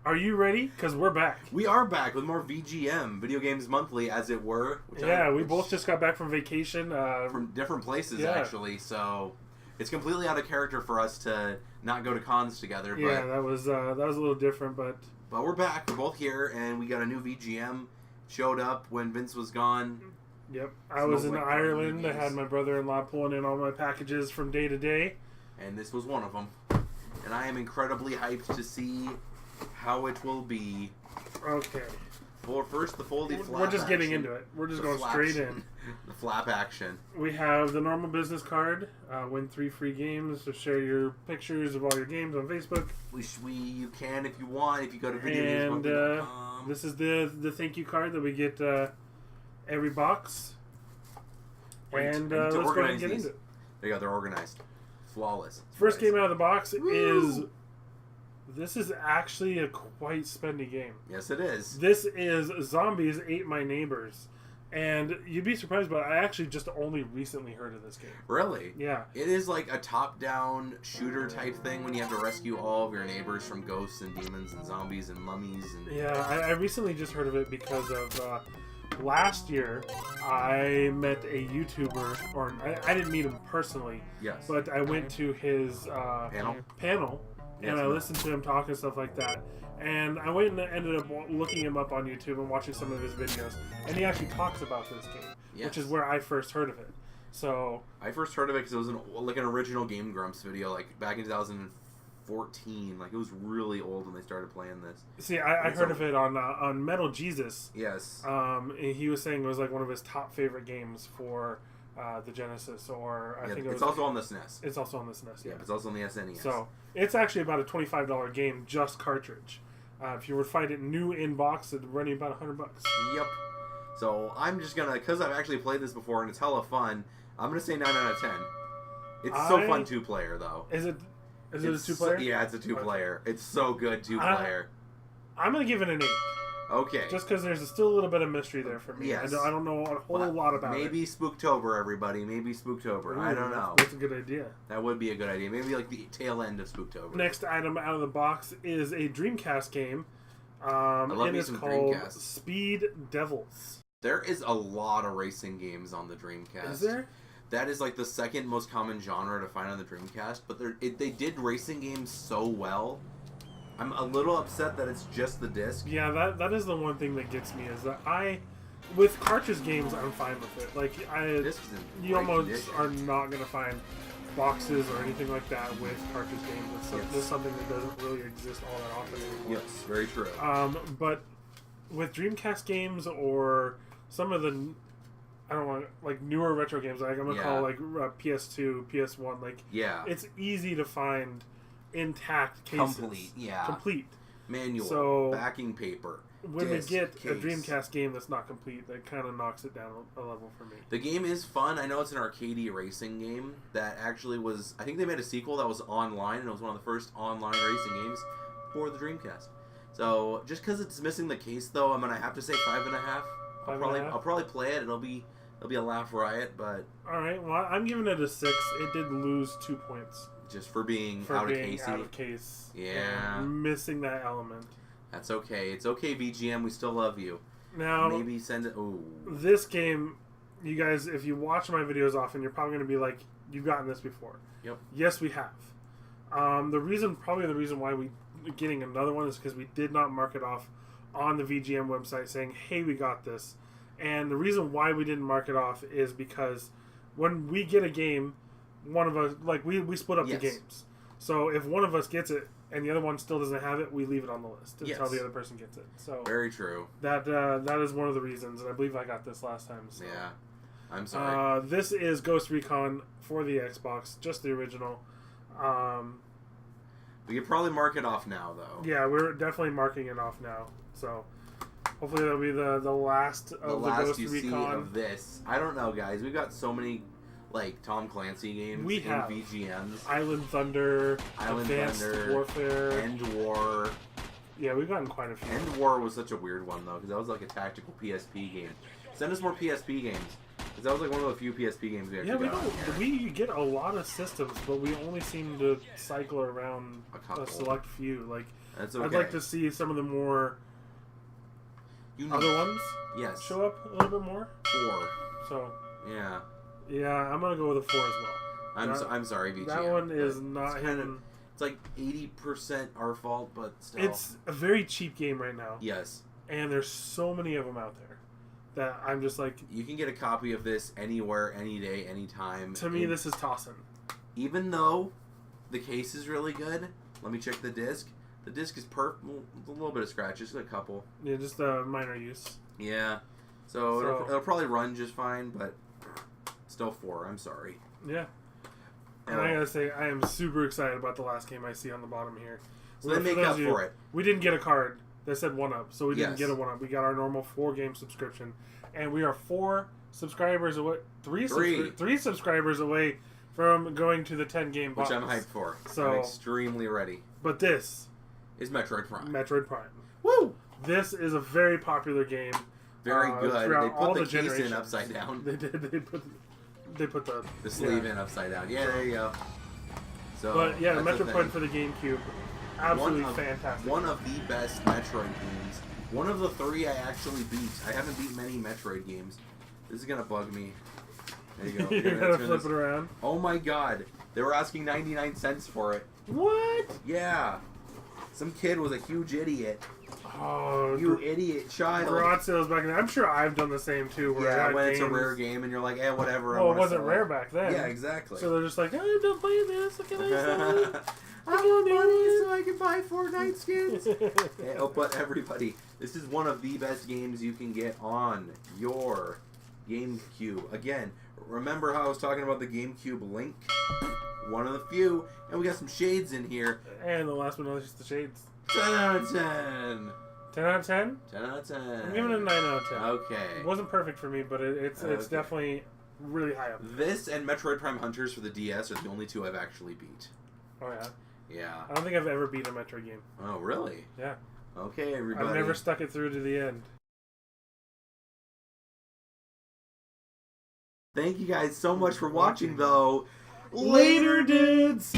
Are you ready? Because we're back. We are back with more VGM, Video Games Monthly, as it were. We both just got back from vacation. From different places, actually, so it's completely out of character for us to not go to cons together. But, yeah, that was a little different, but we're back. We're both here, and we got a new VGM. Showed up when Vince was gone. Yep. I was in Ireland. I had my brother-in-law pulling in all my packages from day to day. And this was one of them. And I am incredibly hyped to see how it will be. Okay. For first, the foldy flap. We're just getting into it. We're just going straight in. The flap action. We have the normal business card. Win 3 free games. To share your pictures of all your games on Facebook. You can if you want. If you go to videogames.com. This is the thank you card that we get every box. And let's go ahead and get into it. There you go. They're organized. Flawless. First game out of the box is... This is actually a quite spendy game. Yes, it is. This is Zombies Ate My Neighbors. And you'd be surprised, but I actually just only recently heard of this game. Really? Yeah. It is like a top-down shooter type thing when you have to rescue all of your neighbors from ghosts and demons and zombies and mummies. And yeah, I recently just heard of it because of... last year, I met a YouTuber, or I didn't meet him personally. Yes. But I went to his panel. And I listened to him talk and stuff like that. And I went and ended up looking him up on YouTube and watching some of his videos. And he actually talks about this game, which is where I first heard of it. So I first heard of it because it was like an original Game Grumps video, like back in 2014. Like it was really old when they started playing this. See, I heard of it on Metal Jesus. Yes. He was saying it was like one of his top favorite games for the Genesis, or I think it's also on the SNES. It's also on the SNES. Yeah, it's also on the SNES. So it's actually about a $25 game, just cartridge. If you were to find it new in box, it'd run you about $100. Yep. So I'm just gonna, because I've actually played this before and it's hella fun. I'm gonna say 9 out of 10. It's so fun 2-player though. Is it a 2-player? Yeah, it's a 2-player. It's so good 2-player. I'm gonna give it an 8. Okay. Just because there's still a little bit of mystery there for me. Yes. I don't know a whole lot about it. Maybe Spooktober, everybody. Maybe Spooktober. Ooh, I don't know. That's a good idea. That would be a good idea. Maybe like the tail end of Spooktober. Next item out of the box is a Dreamcast game. I love it is called Speed Devils. There is a lot of racing games on the Dreamcast. Is there? That is like the second most common genre to find on the Dreamcast. But they did racing games so well. I'm a little upset that it's just the disc. Yeah, that is the one thing that gets me, is that with cartridge games, I'm fine with it. Like, you almost are not going to find boxes or anything like that with cartridge games. It's something that doesn't really exist all that often anymore. Yes, very true. But with Dreamcast games or some of the, I don't want, like, newer retro games, like I'm going to call like PS2, PS1, like, it's easy to find intact cases. Complete. Manual. Backing paper. When we get a Dreamcast game that's not complete, that kind of knocks it down a level for me. The game is fun. I know it's an arcadey racing game that actually was... I think they made a sequel that was online, and it was one of the first online racing games for the Dreamcast. So, just because it's missing the case, though, I'm going to have to say 5.5. I'll probably play it. It'll be a laugh riot, but... Alright, well, I'm giving it a 6. It did lose 2 points. Just for being out of case. Yeah. Missing that element. That's okay. It's okay, VGM. We still love you. Now, maybe send it... Ooh. This game, you guys, if you watch my videos often, you're probably going to be like, you've gotten this before. Yep. Yes, we have. The reason why we're getting another one is because we did not mark it off on the VGM website saying, hey, we got this. And the reason why we didn't mark it off is because when we get a game... one of us, like, we split up the games. So if one of us gets it and the other one still doesn't have it, we leave it on the list until the other person gets it. So very true. That is one of the reasons, and I believe I got this last time. So. Yeah, I'm sorry. This is Ghost Recon for the Xbox, just the original. We could probably mark it off now, though. Yeah, we're definitely marking it off now. So hopefully that'll be the last of the Ghost Recon. See of this. I don't know, guys. We've got so many. Like Tom Clancy games we have VGMs. Island Thunder, Advanced Warfare, End War. Yeah, we've gotten quite a few. End War was such a weird one, though, because that was like a tactical PSP game. Send us more PSP games. Because that was like one of the few PSP games we actually got. We get a lot of systems, but we only seem to cycle around a select few. Like, That's okay. I'd like to see some of the more other ones yes. show up a little bit more. 4. So yeah, I'm gonna go with a 4 as well. I'm sorry, VGM. That one is not hidden. It's like 80% our fault, but still. It's a very cheap game right now. Yes. And there's so many of them out there that I'm just like... You can get a copy of this anywhere, any day, anytime. To me, this is tossing. Even though the case is really good, let me check the disc. The disc is a little bit of scratches, a couple. Yeah, just a minor use. Yeah. So it'll probably run just fine, but still 4. I'm sorry. Yeah. And I gotta say, I am super excited about the last game I see on the bottom here. So they make up for it. We didn't get a card that said 1-up, so we didn't Yes. get a 1-up. We got our normal 4-game subscription. And we are 4 subscribers away... 3 subscribers away from going to the 10-game box. Which I'm hyped for. So, I'm extremely ready. But this... is Metroid Prime. Metroid Prime. Woo! This is a very popular game. Very good. They all put the case generations. in upside down. They did. They put the sleeve in upside down. Yeah, there you go. So, but yeah, that's Metroid Prime for the GameCube, absolutely fantastic. One of the best Metroid games. One of the 3 I actually beat. I haven't beat many Metroid games. This is gonna bug me. There you go. You're gonna flip it around. Oh my god! They were asking 99 cents for it. What? Yeah. Some kid was a huge idiot. Oh, you idiot child. Garage sales back then. I'm sure I've done the same too. Where when it's a rare game and you're like, eh, whatever. Well, it wasn't rare back then. Yeah, exactly. So they're just like, I'm done playing this. Can I sell it? I want money so I can buy Fortnite skins. Oh, but everybody, this is one of the best games you can get on your GameCube. Again, remember how I was talking about the GameCube Link? One of the few. And we got some shades in here. And the last one was just the shades. 10 out of 10. 10 out of 10? 10 out of 10. I'm giving it a 9 out of 10. Okay. It wasn't perfect for me, but it's definitely really high up. This and Metroid Prime Hunters for the DS are the only 2 I've actually beat. Oh, yeah? Yeah. I don't think I've ever beat a Metroid game. Oh, really? Yeah. Okay, everybody. I've never stuck it through to the end. Thank you guys so much for watching, though. Later, dudes!